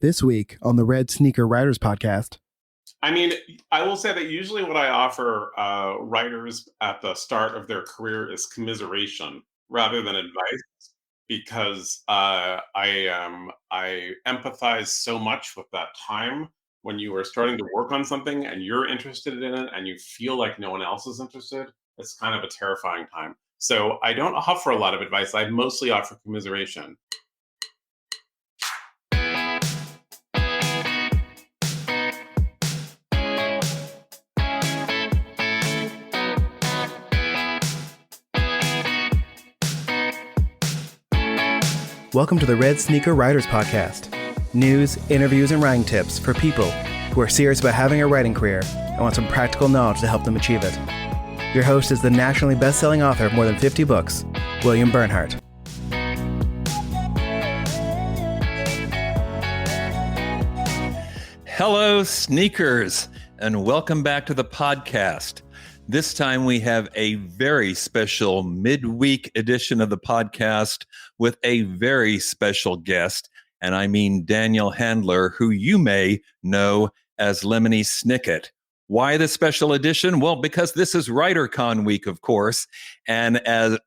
This week on the Red Sneaker Writers Podcast. I mean, I will say that usually what I offer writers at the start of their career is commiseration rather than advice, because I empathize so much with that time when you are starting to work on something and you're interested in it and you feel like no one else is interested. It's kind of a terrifying time. So I don't offer a lot of advice. I mostly offer commiseration. Welcome to the Red Sneaker Writers Podcast. News, interviews, and writing tips for people who are serious about having a writing career and want some practical knowledge to help them achieve it. Your host is the nationally best-selling author of more than 50 books, William Bernhardt. Hello, sneakers, and welcome back to the podcast. This time we have a very special midweek edition of the podcast with a very special guest, and I mean Daniel Handler, who you may know as Lemony Snicket. Why the special edition? Well, because this is WriterCon week, of course, and as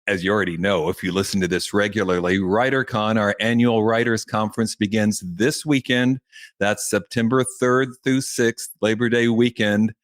you already know, if you listen to this regularly, WriterCon, our annual writers conference, begins this weekend. That's September 3rd through 6th, Labor Day weekend.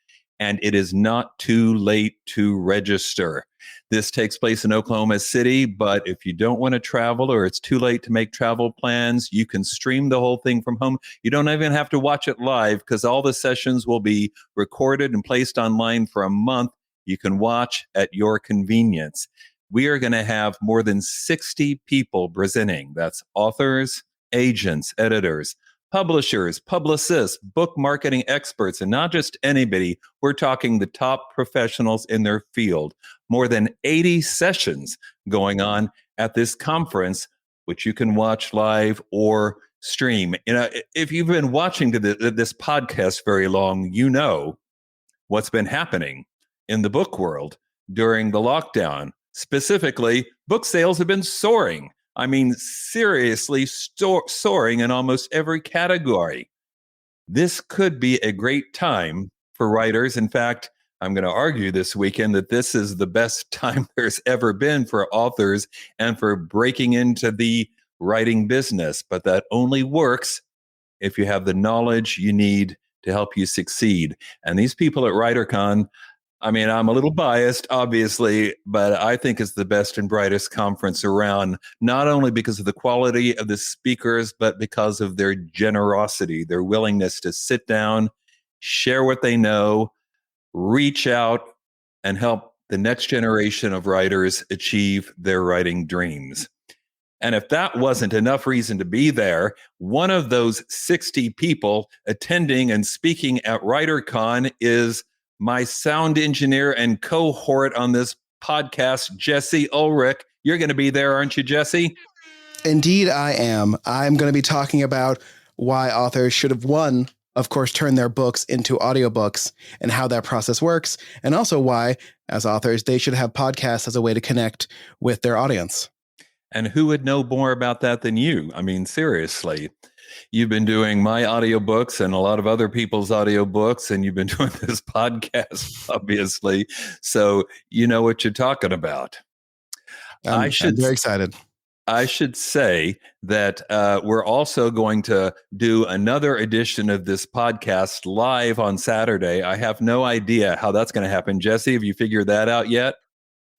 And it is not too late to register. This takes place in Oklahoma City, but if you don't want to travel or it's too late to make travel plans, you can stream the whole thing from home. You don't even have to watch it live because all the sessions will be recorded and placed online for a month. You can watch at your convenience. We are going to have more than 60 people presenting. That's authors, agents, editors, publishers, publicists, book marketing experts, and not just anybody. We're talking the top professionals in their field. More than 80 sessions going on at this conference, which you can watch live or stream. You know, if you've been watching this podcast very long, you know what's been happening in the book world during the lockdown. Specifically, book sales have been soaring. I mean, seriously soaring in almost every category. This could be a great time for writers. In fact, I'm going to argue this weekend that this is the best time there's ever been for authors and for breaking into the writing business. But that only works if you have the knowledge you need to help you succeed. And these people at WriterCon, I mean, I'm a little biased, obviously, but I think it's the best and brightest conference around, not only because of the quality of the speakers, but because of their generosity, their willingness to sit down, share what they know, reach out, and help the next generation of writers achieve their writing dreams. And if that wasn't enough reason to be there, one of those 60 people attending and speaking at WriterCon is my sound engineer and cohort on this podcast, Jesse Ulrich. You're going to be there, aren't you, Jesse? Indeed, I am. I'm going to be talking about why authors should have, one, of course, turn their books into audiobooks and how that process works, and also why, as authors, they should have podcasts as a way to connect with their audience. And who would know more about that than you? I mean, seriously. You've been doing my audiobooks and a lot of other people's audiobooks, and you've been doing this podcast, obviously. So you know what you're talking about. I'm very excited. I should say that we're also going to do another edition of this podcast live on Saturday. I have no idea how that's going to happen. Jesse, have you figured that out yet?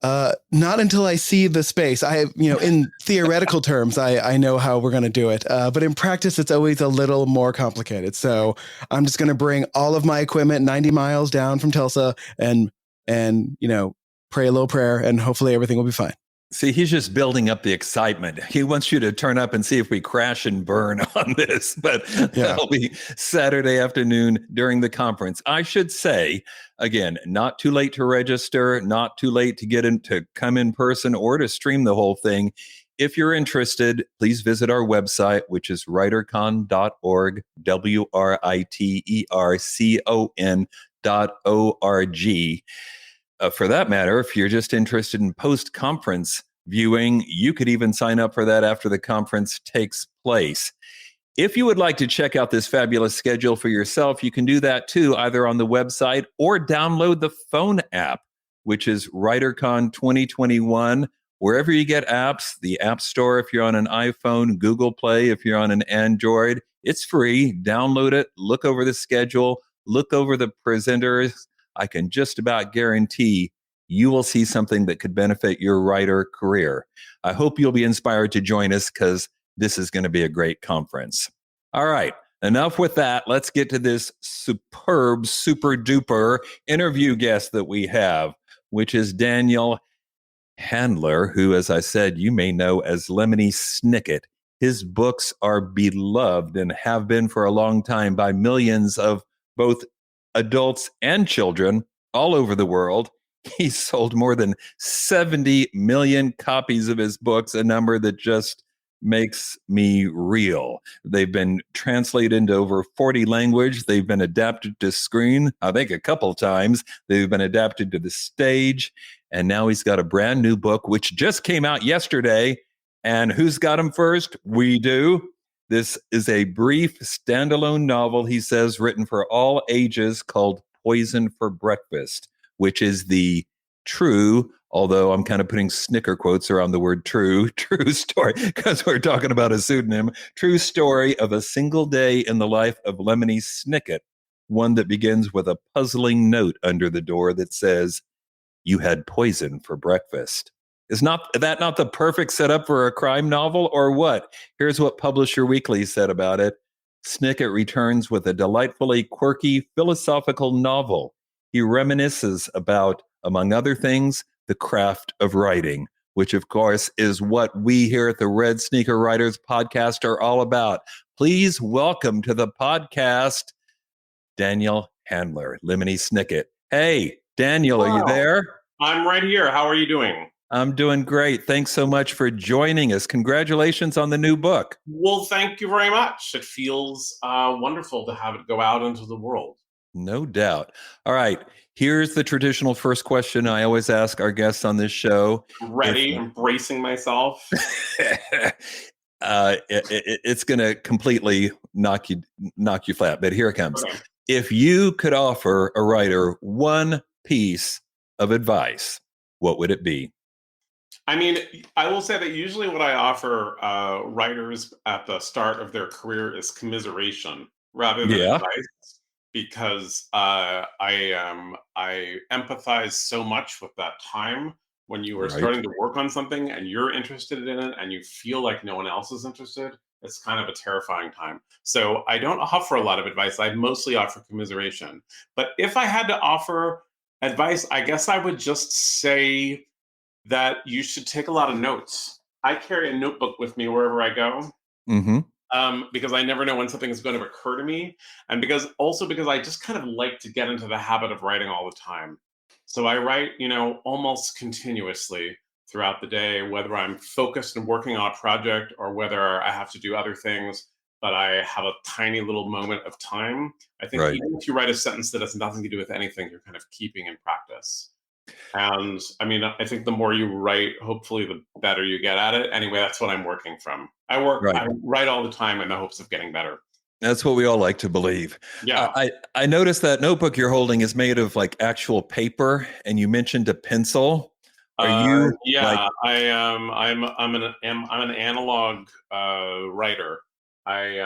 Not until I see the space. In theoretical terms, I know how we're going to do it. But in practice, it's always a little more complicated. So I'm just going to bring all of my equipment 90 miles down from Tulsa and pray a little prayer, and hopefully everything will be fine. See, he's just building up the excitement. He wants you to turn up and see if we crash and burn on this, but That'll be Saturday afternoon during the conference. I should say, again, not too late to register, not too late to get in to come in person or to stream the whole thing. If you're interested, please visit our website, which is writercon.org, WriterCon.org. For that matter, if you're just interested in post-conference viewing, you could even sign up for that after the conference takes place. If you would like to check out this fabulous schedule for yourself, you can do that too, either on the website or download the phone app, which is WriterCon 2021. Wherever you get apps, the App Store if you're on an iPhone, Google Play if you're on an Android, it's free. Download it, look over the schedule, look over the presenters. I can just about guarantee you will see something that could benefit your writer career. I hope you'll be inspired to join us because this is going to be a great conference. All right, enough with that. Let's get to this superb, super duper interview guest that we have, which is Daniel Handler, who, as I said, you may know as Lemony Snicket. His books are beloved and have been for a long time by millions of both adults and children all over the world. He's sold more than 70 million copies of his books, a number that just makes me reel. They've been translated into over 40 languages. They've been adapted to screen, I think a couple times. They've been adapted to the stage. And now he's got a brand new book, which just came out yesterday. And who's got him first? We do. This is a brief standalone novel, he says, written for all ages called Poison for Breakfast, which is the true, although I'm kind of putting snicker quotes around the word true story, because we're talking about a pseudonym, true story of a single day in the life of Lemony Snicket, one that begins with a puzzling note under the door that says, "You had poison for breakfast." Is that not the perfect setup for a crime novel, or what? Here's what Publisher Weekly said about it. Snicket returns with a delightfully quirky philosophical novel. He reminisces about, among other things, the craft of writing, which of course is what we here at the Red Sneaker Writers podcast are all about. Please welcome to the podcast, Daniel Handler, Lemony Snicket. Hey, Daniel, are you there? I'm right here. How are you doing? I'm doing great. Thanks so much for joining us. Congratulations on the new book. Well, thank you very much. It feels wonderful to have it go out into the world. No doubt. All right. Here's the traditional first question I always ask our guests on this show. I'm ready, embracing myself. It's going to completely knock you flat, but here it comes. Okay. If you could offer a writer one piece of advice, what would it be? I mean, I will say that usually what I offer writers at the start of their career is commiseration rather than advice, because I empathize so much with that time when you are starting to work on something and you're interested in it and you feel like no one else is interested. It's kind of a terrifying time. So I don't offer a lot of advice. I mostly offer commiseration. But if I had to offer advice, I guess I would just say that you should take a lot of notes. I carry a notebook with me wherever I go. Because I never know when something is going to occur to me. And because I just kind of like to get into the habit of writing all the time. So I write, almost continuously throughout the day, whether I'm focused and working on a project or whether I have to do other things, but I have a tiny little moment of time. I think even if you write a sentence that has nothing to do with anything, you're kind of keeping in practice. And I mean, I think the more you write, hopefully the better you get at it. Anyway, that's what I'm working from. I write all the time in the hopes of getting better. That's what we all like to believe. Yeah. I noticed that notebook you're holding is made of like actual paper, and you mentioned a pencil. Are you? Yeah, I'm an analog writer. I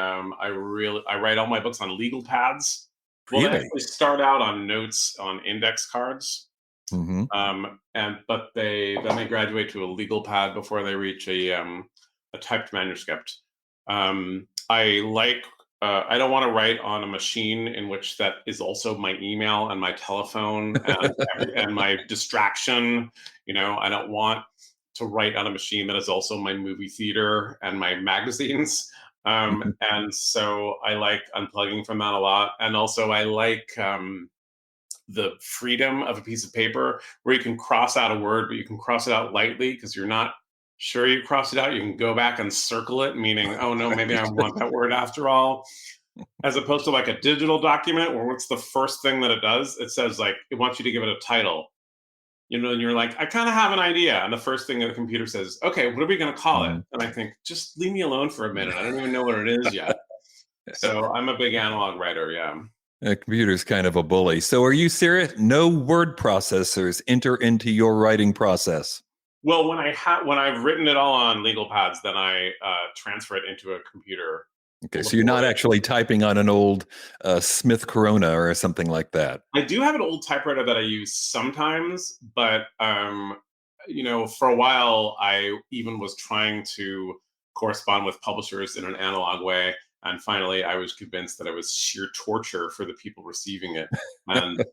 write all my books on legal pads. Well, Really? I actually start out on notes on index cards. But then they graduate to a legal pad before they reach a typed manuscript. I don't want to write on a machine in which that is also my email and my telephone and my distraction. I don't want to write on a machine that is also my movie theater and my magazines. And so I like unplugging from that a lot. And also I like the freedom of a piece of paper where you can cross out a word, but you can cross it out lightly because you're not sure you crossed it out. You can go back and circle it, meaning, oh no, maybe I want that word after all. As opposed to like a digital document where what's the first thing that it does? It says like, it wants you to give it a title. And you're like, I kind of have an idea. And the first thing that the computer says, okay, what are we going to call it? And I think, just leave me alone for a minute. I don't even know what it is yet. So I'm a big analog writer. Yeah. A computer's kind of a bully. So are you serious? No word processors enter into your writing process? Well, when I've written it all on legal pads, then I transfer it into a computer. Okay, so you're not actually typing on an old Smith Corona or something like that. I do have an old typewriter that I use sometimes, but for a while I even was trying to correspond with publishers in an analog way, and finally I was convinced that it was sheer torture for the people receiving it, and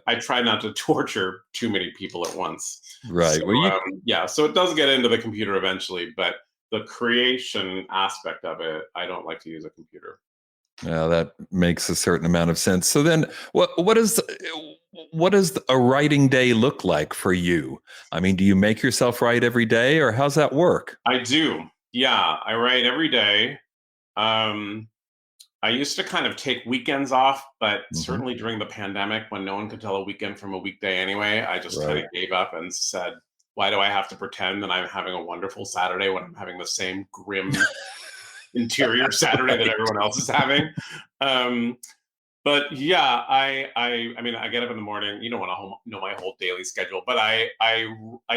I try not to torture too many people at once. Right. So, Well, so it does get into the computer eventually, but the creation aspect of it, I don't like to use a computer. yeah, that makes a certain amount of sense. So then, what does a writing day look like for you? I mean, do you make yourself write every day, or how's that work? I do. Yeah, I write every day. Um, I used to kind of take weekends off, but certainly during the pandemic, when no one could tell a weekend from a weekday anyway, I just kind of gave up and said, why do I have to pretend that I'm having a wonderful Saturday when I'm having the same grim interior Saturday that everyone else is having? But yeah, I mean, I get up in the morning. You don't want to know my whole daily schedule, but I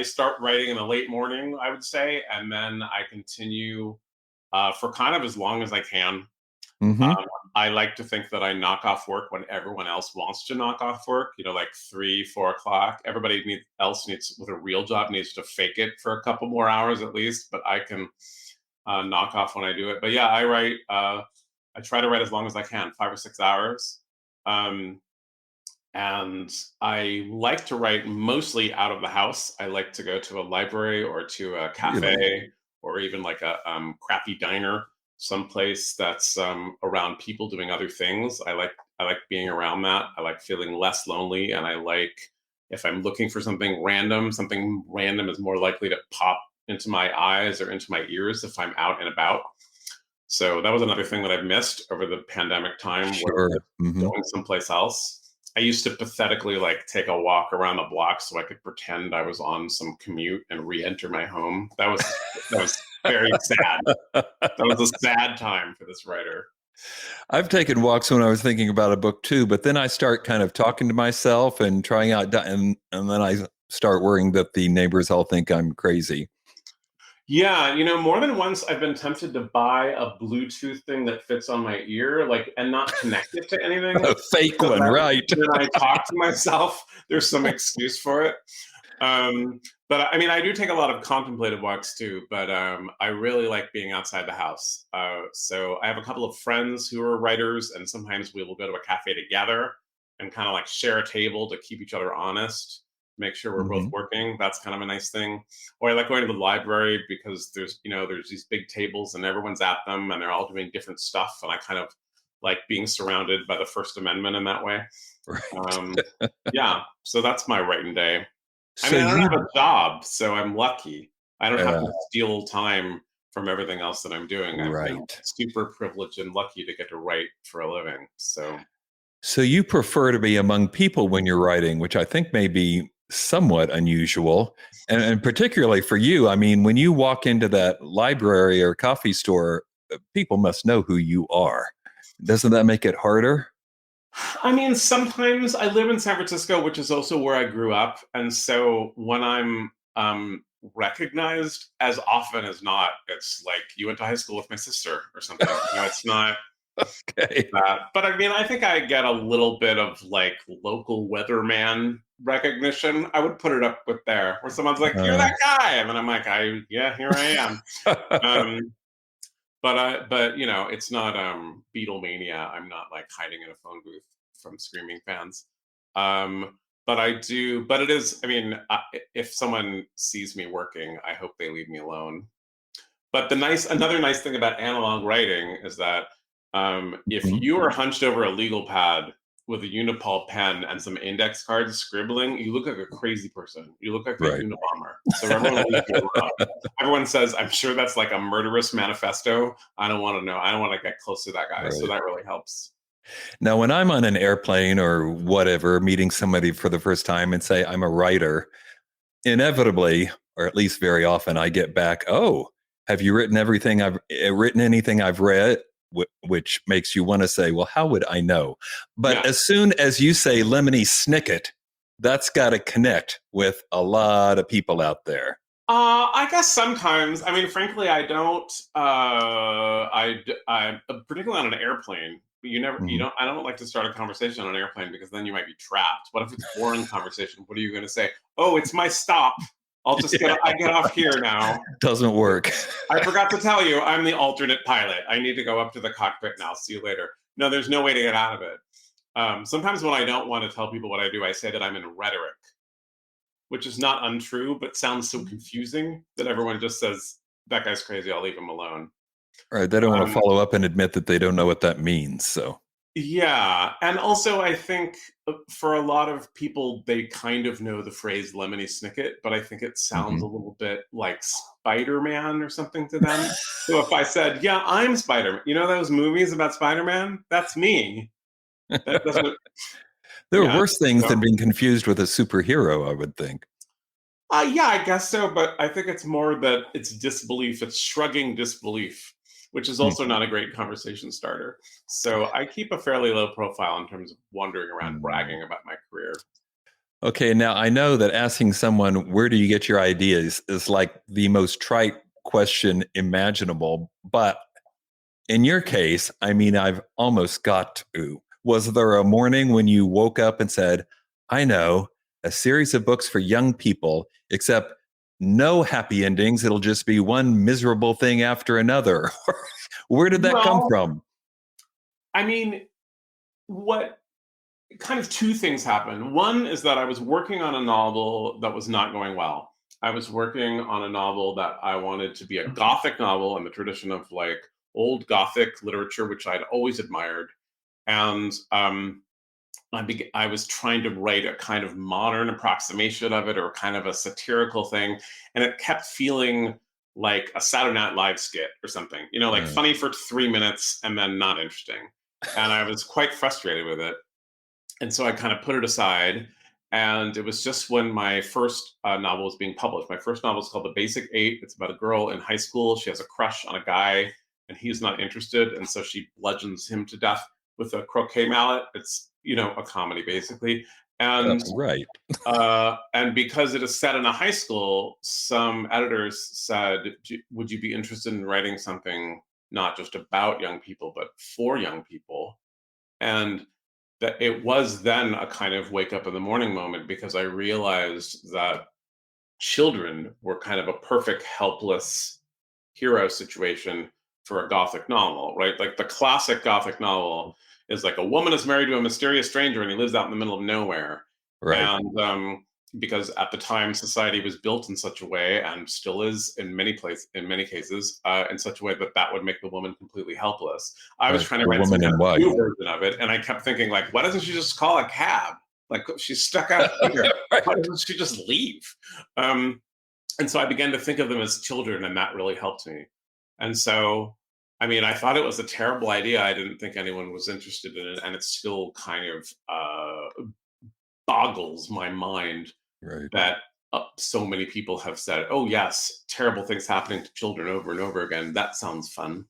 start writing in the late morning, I would say, and then I continue for kind of as long as I can. I like to think that I knock off work when everyone else wants to knock off work, like 3, 4 o'clock. Everybody else needs, with a real job, needs to fake it for a couple more hours at least, but I can knock off when I do it. But yeah, I write, I try to write as long as I can, 5 or 6 hours. And I like to write mostly out of the house. I like to go to a library or to a cafe or even like a crappy diner, someplace that's around people doing other things. I like being around that. I like feeling less lonely, and I like, if I'm looking for something random is more likely to pop into my eyes or into my ears if I'm out and about. So that was another thing that I've missed over the pandemic time, going someplace else. I used to pathetically take a walk around the block so I could pretend I was on some commute and re-enter my home. That was very sad. That was a sad time for this writer. I've taken walks when I was thinking about a book too, but then I start kind of talking to myself and trying out, and then I start worrying that the neighbors all think I'm crazy. Yeah, more than once I've been tempted to buy a Bluetooth thing that fits on my ear, and not connect it to anything. A fake one, right? When I talk to myself, there's some excuse for it. But I mean, I do take a lot of contemplative walks too, but I really like being outside the house. So I have a couple of friends who are writers, and sometimes we will go to a cafe together and kind of share a table to keep each other honest, make sure we're both working. That's kind of a nice thing. Or I like going to the library because there's these big tables and everyone's at them and they're all doing different stuff. And I kind of like being surrounded by the First Amendment in that way. Right. Yeah. So that's my writing day. I mean, I don't have a job, so I'm lucky. I don't have to steal time from everything else that I'm doing. I'm super privileged and lucky to get to write for a living. So you prefer to be among people when you're writing, which I think may be somewhat unusual. And particularly for you, I mean, when you walk into that library or coffee store, people must know who you are. Doesn't that make it harder? I mean, sometimes I live in San Francisco, which is also where I grew up. And so when I'm recognized, as often as not, it's like, you went to high school with my sister or something. It's not okay. But I mean, I think I get a little bit of local weatherman recognition. I would put it up with there, where someone's like, "You're that guy," and then I'm like, "Yeah, here I am." But it's not Beatlemania. I'm not hiding in a phone booth from screaming fans. But I do. But it is. I mean, if someone sees me working, I hope they leave me alone. But another nice thing about analog writing is that if you are hunched over a legal pad with a Unipol pen and some index cards scribbling, you look like a crazy person. You look like a Unabomber. So everyone says, I'm sure that's like a murderous manifesto. I don't want to know. I don't want to get close to that guy. So that really helps. Now, when I'm on an airplane or whatever, meeting somebody for the first time and say, I'm a writer, inevitably, or at least very often, I get back, oh, have you written anything I've read? which makes you want to say, well, how would I know? But Yeah. as soon as you say Lemony Snicket, that's got to connect with a lot of people out there. I guess sometimes. I mean, frankly, I don't. I particularly on an airplane. You never. You don't. I don't like to start a conversation on an airplane because then you might be trapped. What if it's a boring conversation? What are you going to say? Oh, it's my stop. I'll just get. I get off here now. Doesn't work. I forgot to tell you, I'm the alternate pilot. I need to go up to the cockpit now. See you later. No, there's no way to get out of it. Sometimes when I don't want to tell people what I do, I say that I'm in rhetoric, which is not untrue, but sounds so confusing that everyone just says, that guy's crazy, I'll leave him alone. Right. They don't want to follow up and admit that they don't know what that means. So, yeah. And also, I think for a lot of people, they kind of know the phrase Lemony Snicket, but I think it sounds a little bit like Spider-Man or something to them. So if I said, yeah, I'm Spider-Man, you know those movies about Spider-Man? That's me. That doesn't. There are worse things than being confused with a superhero, I would think. Yeah, I guess so. But I think it's more that it's disbelief. It's shrugging disbelief, which is also not a great conversation starter. So I keep a fairly low profile in terms of wandering around bragging about my career. Okay, now I know that asking someone, where do you get your ideas, is like the most trite question imaginable. But in your case, I mean, I've almost got to. Was there a morning when you woke up and said, I know, a series of books for young people, except no happy endings. It'll just be one miserable thing after another. Where did that come from? I mean, what kind of two things happened. One is that I was working on a novel that was not going well. I was working on a novel that I wanted to be a Gothic novel in the tradition of like old Gothic literature, which I'd always admired. And I was trying to write a kind of modern approximation of it or kind of a satirical thing. And it kept feeling like a Saturday Night Live skit or something, you know, like funny for 3 minutes and then not interesting. And I was quite frustrated with it. And so I kind of put it aside. And it was just when my first novel was being published. My first novel is called The Basic Eight. It's about a girl in high school. She has a crush on a guy and he's not interested. And so she bludgeons him to death with a croquet mallet. It's, you know, a comedy basically. And that's right. And because it is set in a high school, some editors said, would you be interested in writing something not just about young people, but for young people? And that it was then a kind of wake up in the morning moment because I realized that children were kind of a perfect helpless hero situation for a Gothic novel, right? Like the classic Gothic novel is like a woman is married to a mysterious stranger and he lives out in the middle of nowhere. Right. And because at the time society was built in such a way and still is in many cases, in such a way that that would make the woman completely helpless. I was trying to write some kind of new version of it, and I kept thinking, like, why doesn't she just call a cab? Like she's stuck out here. Why doesn't she just leave? And so I began to think of them as children, and that really helped me. And so, I mean, I thought it was a terrible idea. I didn't think anyone was interested in it, and it still kind of boggles my mind that so many people have said, oh, yes, terrible things happening to children over and over again. That sounds fun.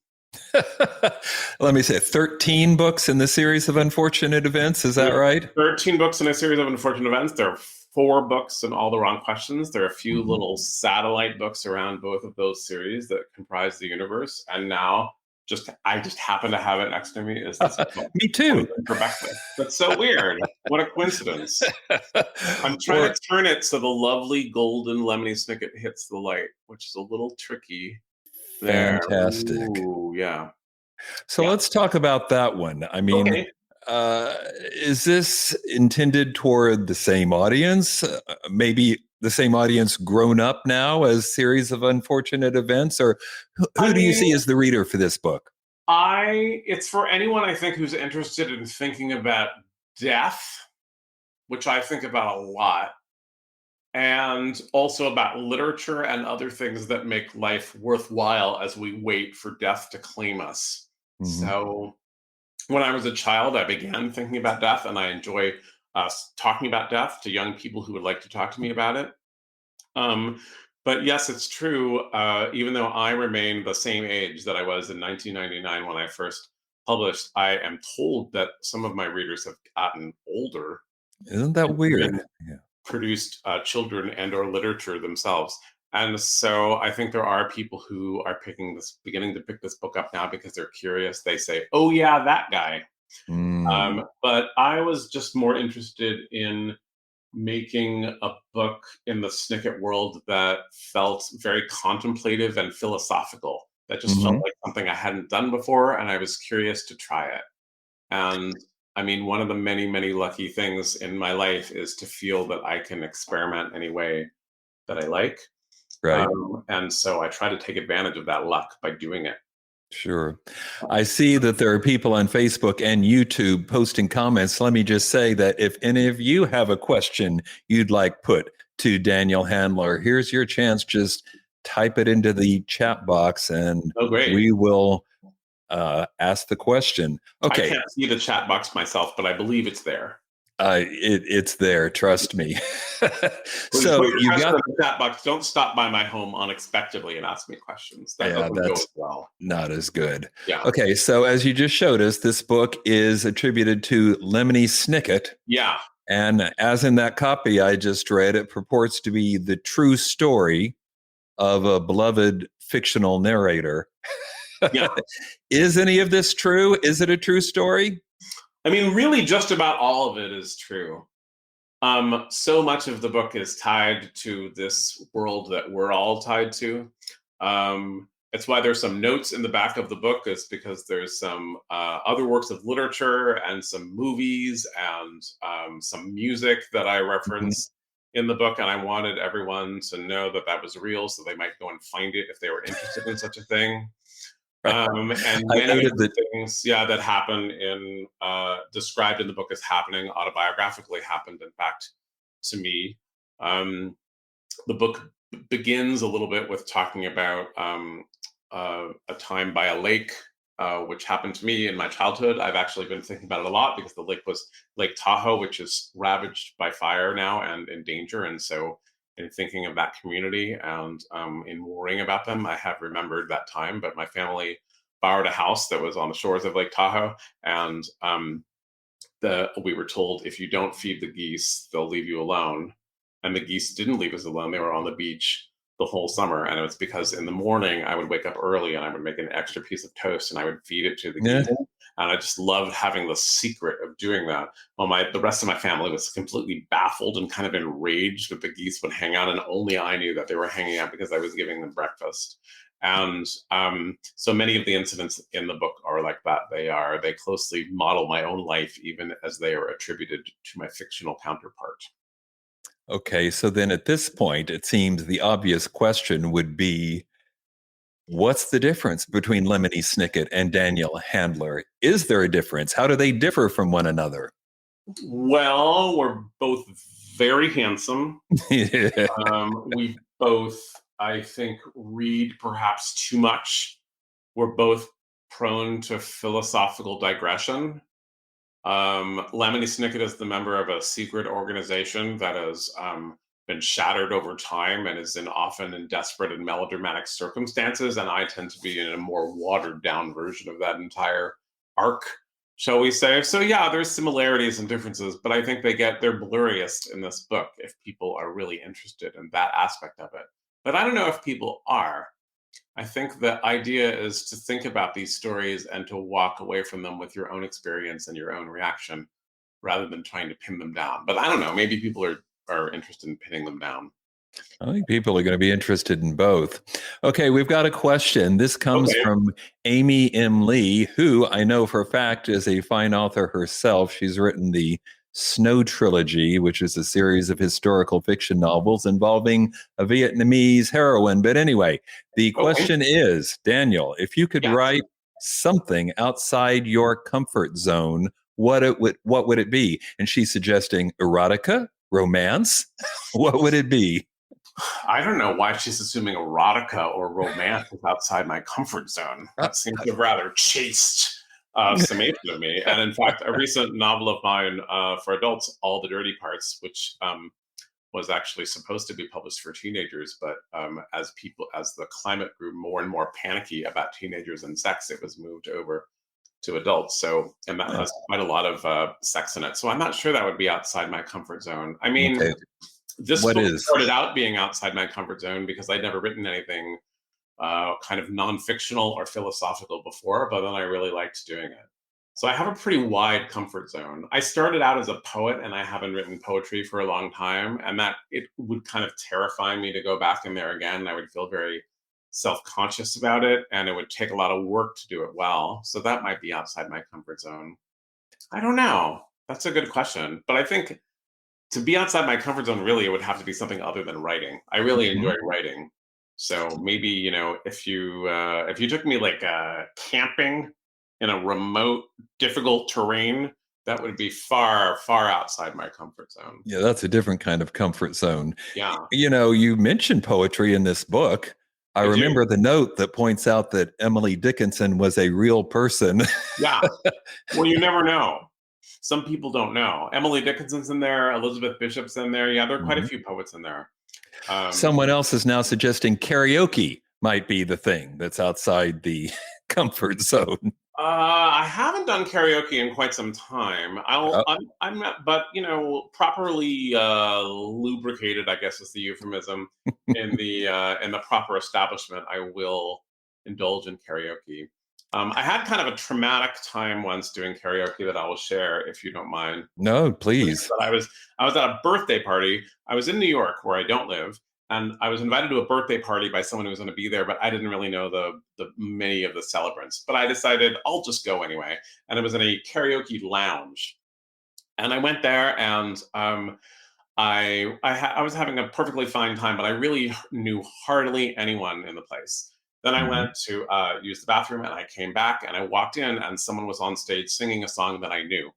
Let me say 13 books in the series of unfortunate events. Is that right? 13 books in a series of unfortunate events. There are 4 books in All the Wrong Questions. There are a few little satellite books around both of those series that comprise the universe. And now I just happen to have it next to me. Is this me too. That's so weird. What a coincidence. I'm trying to turn it so the lovely golden Lemony Snicket hits the light, which is a little tricky. Fantastic. Ooh, yeah. So let's talk about that one. I mean, is this intended toward the same audience? Maybe the same audience grown up now as series of unfortunate events? Or who do you see as the reader for this book? It's for anyone, I think, who's interested in thinking about death, which I think about a lot, and also about literature and other things that make life worthwhile as we wait for death to claim us. So when I was a child, I began thinking about death, and I enjoy talking about death to young people who would like to talk to me about it. But yes, it's true. Even though I remain the same age that I was in 1999 when I first published, I am told that some of my readers have gotten older Isn't that and weird? even produced children and or literature themselves. And so I think there are people who are beginning to pick this book up now because they're curious. They say, "Oh yeah, that guy." Mm, But I was just more interested in making a book in the Snicket world that felt very contemplative and philosophical. That just felt mhm. like something I hadn't done before, and I was curious to try it. And I mean, one of the many, many lucky things in my life is to feel that I can experiment any way that I like. Right. And so I try to take advantage of that luck by doing it. Sure. I see that there are people on Facebook and YouTube posting comments. Let me just say that if any of you have a question you'd like put to Daniel Handler, here's your chance. Just type it into the chat box and Oh, great. we will ask the question. I Okay. can't see the chat box myself, but I believe it's there. It's there. Trust me. Please put So your you question got, in the chat box. Don't stop by my home unexpectedly and ask me questions. That yeah, doesn't go as that's well. not as good. Yeah. Okay. So as you just showed us, this book is attributed to Lemony Snicket. Yeah. And as in that copy I just read, it purports to be the true story of a beloved fictional narrator. Yeah. Is any of this true? Is it a true story? I mean, really, just about all of it is true. So much of the book is tied to this world that we're all tied to. It's why there's some notes in the back of the book, is because there's some other works of literature and some movies and some music that I Mhm. reference in the book. And I wanted everyone to know that that was real so they might go and find it if they were interested in such a thing. Right. And I many of noted the that. things, yeah, that happen in described in the book as happening autobiographically happened, in fact, to me. Um, the book begins a little bit with talking about a time by a lake, which happened to me in my childhood. I've actually been thinking about it a lot because the lake was Lake Tahoe, which is ravaged by fire now and in danger. And so, in thinking of that community and in worrying about them, I have remembered that time. But my family borrowed a house that was on the shores of Lake Tahoe, and we were told, if you don't feed the geese, they'll leave you alone. And the geese didn't leave us alone. They were on the beach the whole summer. And it was because in the morning I would wake up early and I would make an extra piece of toast and I would feed it to the Yeah. geese. And I just loved having the secret of doing that. While the rest of my family was completely baffled and kind of enraged that the geese would hang out, and only I knew that they were hanging out because I was giving them breakfast. And so many of the incidents in the book are like that. They closely model my own life, even as they are attributed to my fictional counterpart. Okay, so then at this point, it seems the obvious question would be, what's the difference between Lemony Snicket and Daniel Handler? Is there a difference? How do they differ from one another? Well, we're both very handsome. Yeah. We both, I think, read perhaps too much. We're both prone to philosophical digression. Lemony Snicket is the member of a secret organization that has been shattered over time and is often in desperate and melodramatic circumstances. And I tend to be in a more watered down version of that entire arc, shall we say. So yeah, there's similarities and differences, but I think they're blurriest in this book if people are really interested in that aspect of it. But I don't know if people are. I think the idea is to think about these stories and to walk away from them with your own experience and your own reaction rather than trying to pin them down. But I don't know, maybe people are interested in pinning them down. I think people are going to be interested in both. Okay, we've got a question. This comes Okay. from Amy M. Lee, who I know for a fact is a fine author herself. She's written the Snow Trilogy, which is a series of historical fiction novels involving a Vietnamese heroine. But anyway, the Okay. question is, Daniel, if you could Yeah. write something outside your comfort zone, what would it be? And she's suggesting erotica, romance. What would it be? I don't know why she's assuming erotica or romance is outside my comfort zone. That seems a rather chaste summation of me. And in fact, a recent novel of mine for adults, All the Dirty Parts, which was actually supposed to be published for teenagers, but as the climate grew more and more panicky about teenagers and sex, it was moved over to adults. So, and that has quite a lot of sex in it. So I'm not sure that would be outside my comfort zone. I mean, Okay. this What book is? started out being outside my comfort zone because I'd never written anything kind of non-fictional or philosophical before, but then I really liked doing it. So I have a pretty wide comfort zone. I started out as a poet and I haven't written poetry for a long time, and that it would kind of terrify me to go back in there again. I would feel very self-conscious about it, and it would take a lot of work to do it well. So that might be outside my comfort zone. I don't know. That's a good question. But I think to be outside my comfort zone, really, it would have to be something other than writing. I really enjoy writing. So maybe, if you took me like camping in a remote, difficult terrain, that would be far, far outside my comfort zone. Yeah, that's a different kind of comfort zone. Yeah. You mentioned poetry in this book. I remember the note that points out that Emily Dickinson was a real person. Yeah. Well, you never know. Some people don't know. Emily Dickinson's in there. Elizabeth Bishop's in there. Yeah, there are quite a few poets in there. Someone else is now suggesting karaoke might be the thing that's outside the comfort zone. I haven't done karaoke in quite some time. I'm not, but properly lubricated, I guess is the euphemism, in the proper establishment, I will indulge in karaoke. I had kind of a traumatic time once doing karaoke that I will share if you don't mind. No, please. But I was at a birthday party. I was in New York where I don't live, and I was invited to a birthday party by someone who was going to be there, but I didn't really know the many of the celebrants. But I decided I'll just go anyway, and it was in a karaoke lounge, and I went there, and I was having a perfectly fine time, but I really knew hardly anyone in the place. Then I went to use the bathroom, and I came back, and I walked in, and someone was on stage singing a song that I knew.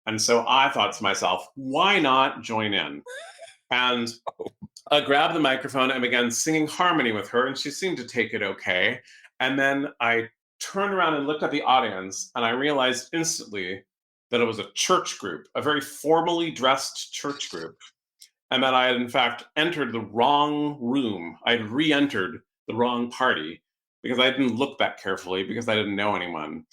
And so I thought to myself, why not join in? And I grabbed the microphone and began singing harmony with her, and she seemed to take it okay. And then I turned around and looked at the audience, and I realized instantly that it was a church group, a very formally dressed church group, and that I had in fact entered the wrong room. I'd re-entered the wrong party because I didn't look that carefully because I didn't know anyone.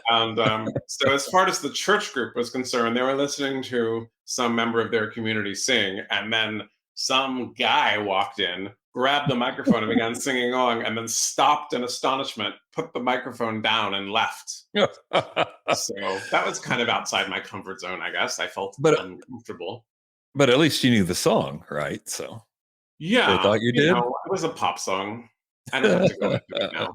And so as far as the church group was concerned, they were listening to some member of their community sing, and then some guy walked in, grabbed the microphone and began singing along, and then stopped in astonishment, put the microphone down, and left. So that was kind of outside my comfort zone, I guess. I felt uncomfortable. But at least you knew the song, right? So yeah, I thought you did. It was a pop song. I don't have to go into it now.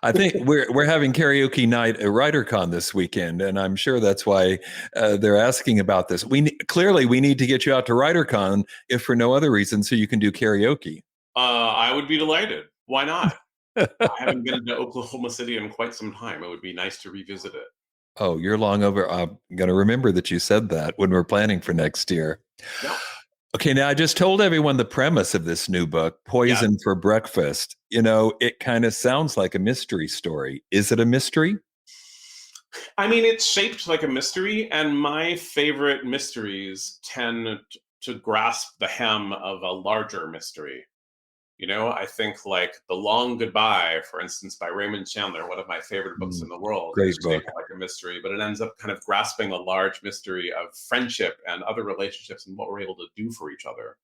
I think we're having karaoke night at WriterCon this weekend, and I'm sure that's why they're asking about this. Clearly we need to get you out to WriterCon, if for no other reason, so you can do karaoke. I would be delighted. Why not? I haven't been to Oklahoma City in quite some time. It would be nice to revisit it. Oh, you're long over. I'm going to remember that you said that when we're planning for next year. Yeah. Okay, now I just told everyone the premise of this new book, Poison for Breakfast. It kind of sounds like a mystery story. Is it a mystery? I mean, it's shaped like a mystery, and my favorite mysteries tend to grasp the hem of a larger mystery. I think like The Long Goodbye, for instance, by Raymond Chandler, one of my favorite books in the world. Great It's book. shaped like a mystery, but it ends up kind of grasping a large mystery of friendship and other relationships and what we're able to do for each other.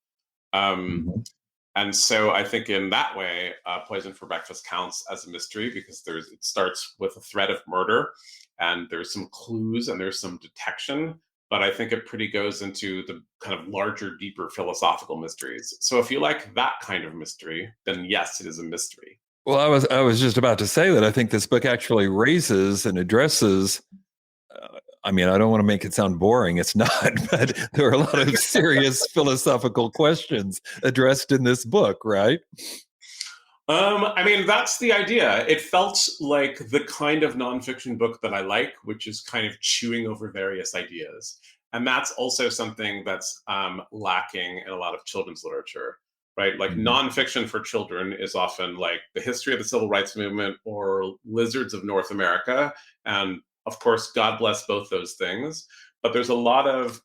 And so I think in that way, Poison for Breakfast counts as a mystery because it starts with a threat of murder, and there's some clues and there's some detection. But I think it pretty goes into the kind of larger, deeper philosophical mysteries. So if you like that kind of mystery, then yes, it is a mystery. Well, I was just about to say that I think this book actually raises and addresses. I mean, I don't want to make it sound boring. It's not, but there are a lot of serious philosophical questions addressed in this book, right? I mean, that's the idea. It felt like the kind of nonfiction book that I like, which is kind of chewing over various ideas. And that's also something that's lacking in a lot of children's literature, right? Like nonfiction for children is often like the history of the civil rights movement or lizards of North America. And of course, God bless both those things. But there's a lot of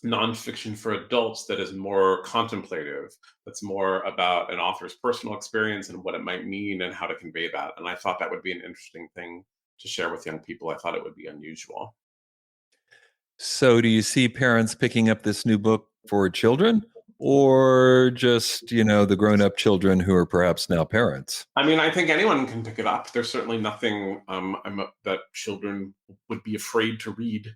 nonfiction for adults that is more contemplative, that's more about an author's personal experience and what it might mean and how to convey that. And I thought that would be an interesting thing to share with young people. I thought it would be unusual. So do you see parents picking up this new book for children, or just, the grown-up children who are perhaps now parents? I mean, I think anyone can pick it up. There's certainly nothing that children would be afraid to read.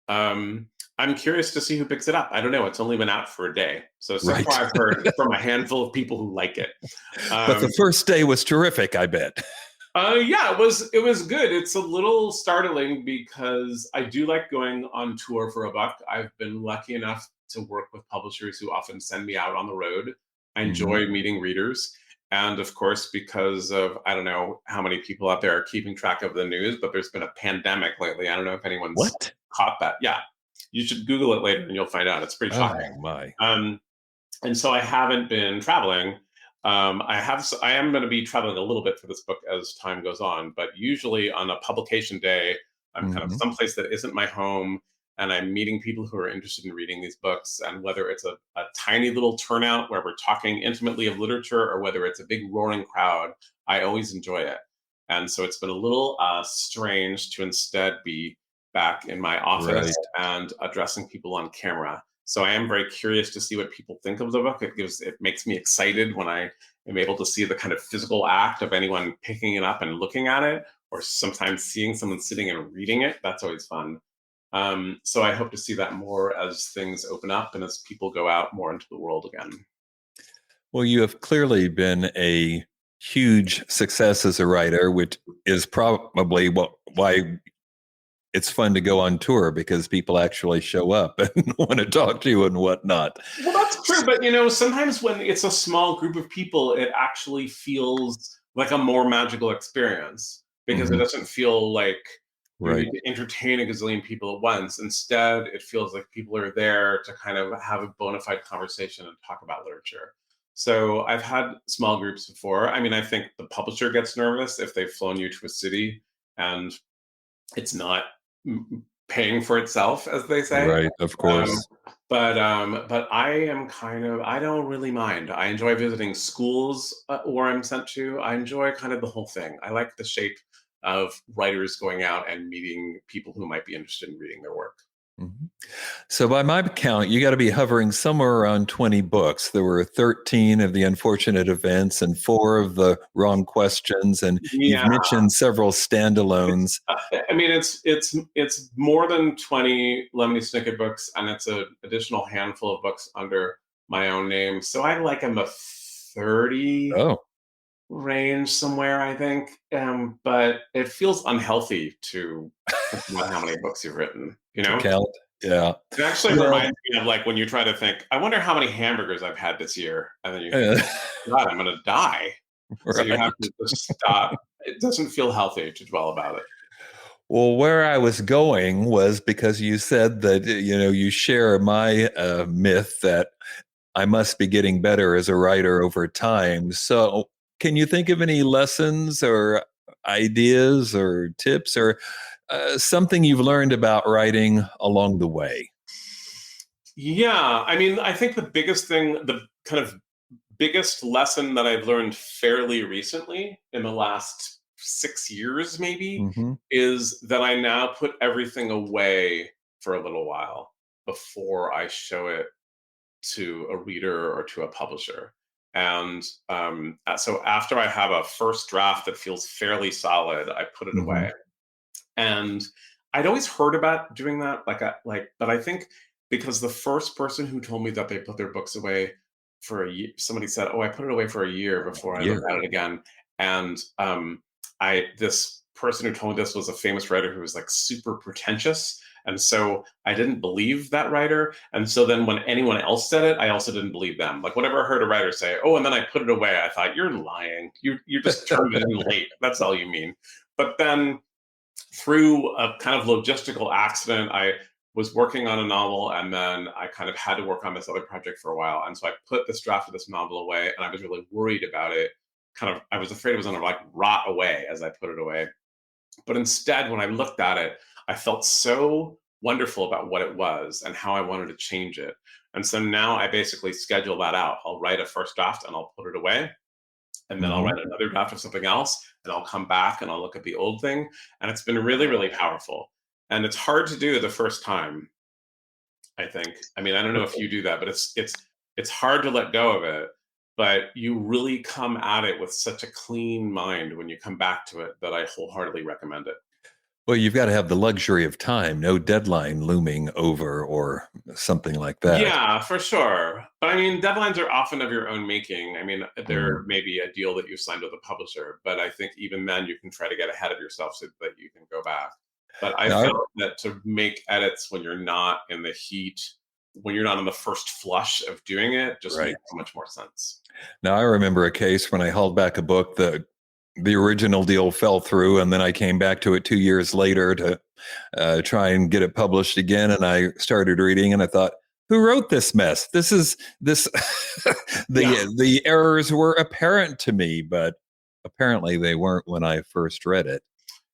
Um, I'm curious to see who picks it up. I don't know. It's only been out for a day. So Right. far I've heard from a handful of people who like it. But the first day was terrific, I bet. Yeah, it was good. It's a little startling because I do like going on tour for a buck. I've been lucky enough to work with publishers who often send me out on the road. I enjoy meeting readers. And of course, because of, I don't know how many people out there are keeping track of the news, but there's been a pandemic lately. I don't know if anyone's What? caught that. Yeah. You should Google it later and you'll find out. It's pretty shocking. Oh, my. And so I haven't been traveling. I am going to be traveling a little bit for this book as time goes on, but usually on a publication day, I'm kind of someplace that isn't my home, and I'm meeting people who are interested in reading these books. And whether it's a tiny little turnout where we're talking intimately of literature, or whether it's a big roaring crowd, I always enjoy it. And so it's been a little strange to instead be back in my office and addressing people on camera. So I am very curious to see what people think of the book. It makes me excited when I am able to see the kind of physical act of anyone picking it up and looking at it, or sometimes seeing someone sitting and reading it. That's always fun. So I hope to see that more as things open up and as people go out more into the world again. Well, you have clearly been a huge success as a writer, which is probably why it's fun to go on tour, because people actually show up and want to talk to you and whatnot. Well, that's true. But, sometimes when it's a small group of people, it actually feels like a more magical experience because it doesn't feel like you need to entertain a gazillion people at once. Instead, it feels like people are there to kind of have a bona fide conversation and talk about literature. So I've had small groups before. I mean, I think the publisher gets nervous if they've flown you to a city and it's not paying for itself, as they say. Right, of course. But I don't really mind. I enjoy visiting schools where I'm sent to. I enjoy kind of the whole thing. I like the shape of writers going out and meeting people who might be interested in reading their work. So by my count, you got to be hovering somewhere around 20 books. There were 13 of the unfortunate events and 4 of the wrong questions. And you've mentioned several standalones. I mean, it's more than 20 Lemony Snicket books, and it's an additional handful of books under my own name. So I like I'm a 30 range somewhere, I think. But it feels unhealthy to think about how many books you've written, To count. Yeah. It actually reminds me of like when you try to think, I wonder how many hamburgers I've had this year. And then you think, God, I'm going to die. So you have to just stop. It doesn't feel healthy to dwell about it. Well, where I was going was because you said that, you share my myth that I must be getting better as a writer over time. So can you think of any lessons or ideas or tips or something you've learned about writing along the way? Yeah, I mean, I think the biggest lesson that I've learned fairly recently in the last 6 years, maybe, is that I now put everything away for a little while before I show it to a reader or to a publisher. And so after I have a first draft that feels fairly solid, I put it away. And I'd always heard about doing that, but I think because the first person who told me that they put their books away for a year, somebody said, "Oh, I put it away for a year before I looked at it again." And this person who told me this was a famous writer who was like super pretentious. And so I didn't believe that writer. And so then when anyone else said it, I also didn't believe them. Like whenever I heard a writer say, "Oh, and then I put it away," I thought, "You're lying. You just turned it in late. That's all you mean." But then through a kind of logistical accident, I was working on a novel, and then I kind of had to work on this other project for a while. And so I put this draft of this novel away, and I was really worried about it. I was afraid it was going to like rot away as I put it away. But instead, when I looked at it, I felt so wonderful about what it was and how I wanted to change it. And so now I basically schedule that out. I'll write a first draft and I'll put it away. And then I'll Mhm. write another draft of something else and I'll come back and I'll look at the old thing. And it's been really, really powerful. And it's hard to do the first time, I think. I mean, I don't know if you do that, but it's hard to let go of it. But you really come at it with such a clean mind when you come back to it that I wholeheartedly recommend it. Well, you've got to have the luxury of time, no deadline looming over or something like that. Yeah, for sure. But I mean, deadlines are often of your own making. I mean, there may be a deal that you signed with a publisher, but I think even then you can try to get ahead of yourself so that you can go back. But I Now, found that to make edits when you're not in the heat, when you're not in the first flush of doing it, just Right. makes so much more sense. Now, I remember a case when I held back a book, the original deal fell through, and then I came back to it 2 years later to try and get it published again. And I started reading, and I thought, "Who wrote this mess? This is this." The errors were apparent to me, but apparently they weren't when I first read it.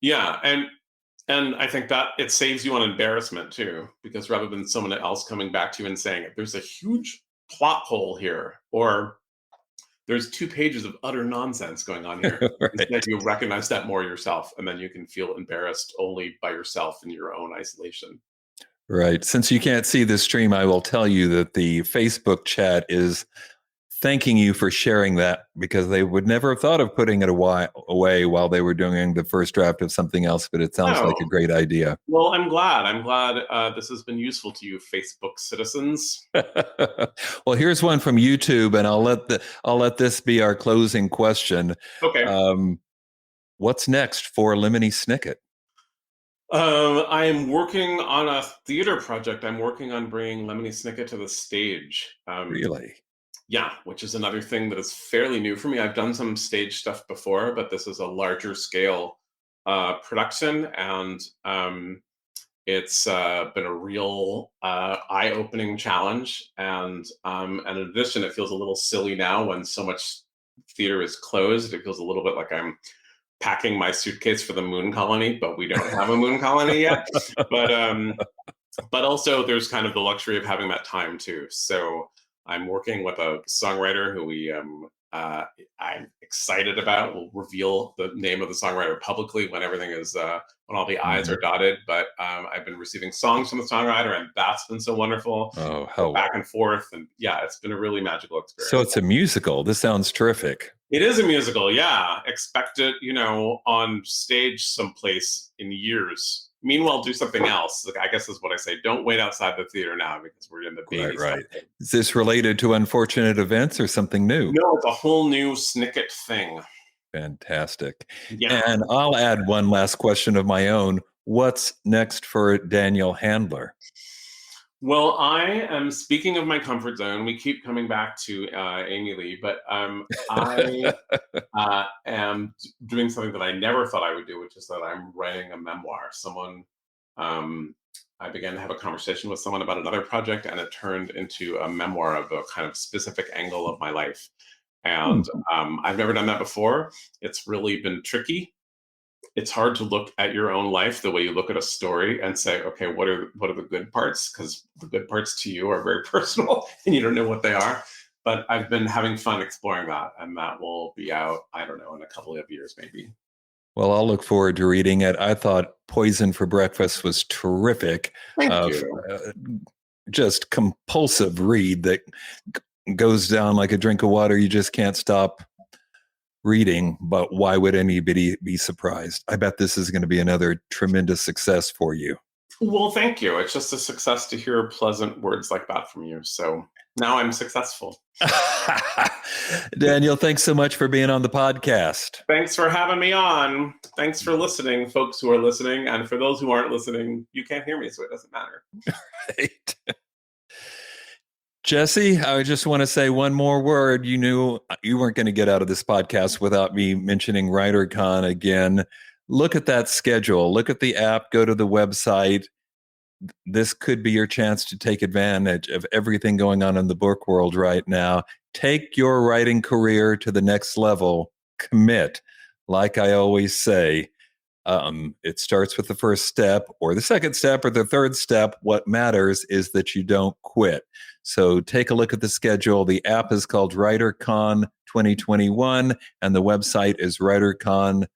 Yeah, and I think that it saves you on embarrassment too, because rather than someone else coming back to you and saying, "There's a huge plot hole here," or "There's 2 pages of utter nonsense going on here," Right. instead you recognize that more yourself, and then you can feel embarrassed only by yourself in your own isolation. Right. Since you can't see the stream, I will tell you that the Facebook chat is thanking you for sharing that, because they would never have thought of putting it away while they were doing the first draft of something else, but it sounds like a Oh, great idea. well, I'm glad. I'm glad this has been useful to you, Facebook citizens. Well, here's one from YouTube, and I'll let this be our closing question. Okay. What's next for Lemony Snicket? I am working on a theater project. I'm working on bringing Lemony Snicket to the stage. Really? Yeah, which is another thing that is fairly new for me. I've done some stage stuff before, but this is a larger scale production, and it's been a real eye-opening challenge. And in addition, it feels a little silly now when so much theater is closed. It feels a little bit like I'm packing my suitcase for the moon colony, but we don't have a moon colony yet. But also there's kind of the luxury of having that time too. So I'm working with a songwriter who I'm excited about. We'll reveal the name of the songwriter publicly when everything is when all the I's are dotted. But I've been receiving songs from the songwriter, and that's been so wonderful. Oh, how Back and forth, and yeah, it's been a really magical experience. So it's a musical. This sounds terrific. It is a musical, yeah. Expect it, on stage someplace in years. Meanwhile, do something else. Like, I guess is what I say. Don't wait outside the theater now, because we're in the baby Right. stuff. Is this related to unfortunate events or something new? No, it's a whole new Snicket thing. Fantastic. Yeah. And I'll add one last question of my own. What's next for Daniel Handler? Well, I am, speaking of my comfort zone, we keep coming back to Amy Lee, but I am doing something that I never thought I would do, which is that I'm writing a memoir. I began to have a conversation with someone about another project, and it turned into a memoir of a kind of specific angle of my life. And I've never done that before. It's really been tricky. It's hard to look at your own life the way you look at a story and say, okay, what are the good parts? Because the good parts to you are very personal and you don't know what they are. But I've been having fun exploring that, and that will be out, I don't know, in a couple of years maybe. Well, I'll look forward to reading it. I thought Poison for Breakfast was terrific. Thank you. Just compulsive read that goes down like a drink of water. You just can't stop reading, but why would anybody be surprised? I bet this is going to be another tremendous success for you. Well, thank you. It's just a success to hear pleasant words like that from you. So now I'm successful. Daniel, thanks so much for being on the podcast. Thanks for having me on. Thanks for listening, folks who are listening. And for those who aren't listening, you can't hear me, so it doesn't matter. Right. Jesse, I just want to say one more word. You knew you weren't going to get out of this podcast without me mentioning WriterCon again. Look at that schedule. Look at the app. Go to the website. This could be your chance to take advantage of everything going on in the book world right now. Take your writing career to the next level. Commit. Like I always say, It starts with the first step or the second step or the third step. What matters is that you don't quit. So take a look at the schedule. The app is called WriterCon 2021 and the website is writercon.org.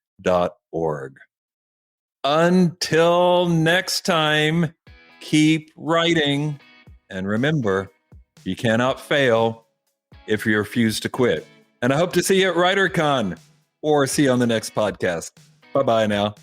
Until next time, keep writing. And remember, you cannot fail if you refuse to quit. And I hope to see you at WriterCon or see you on the next podcast. Bye-bye now.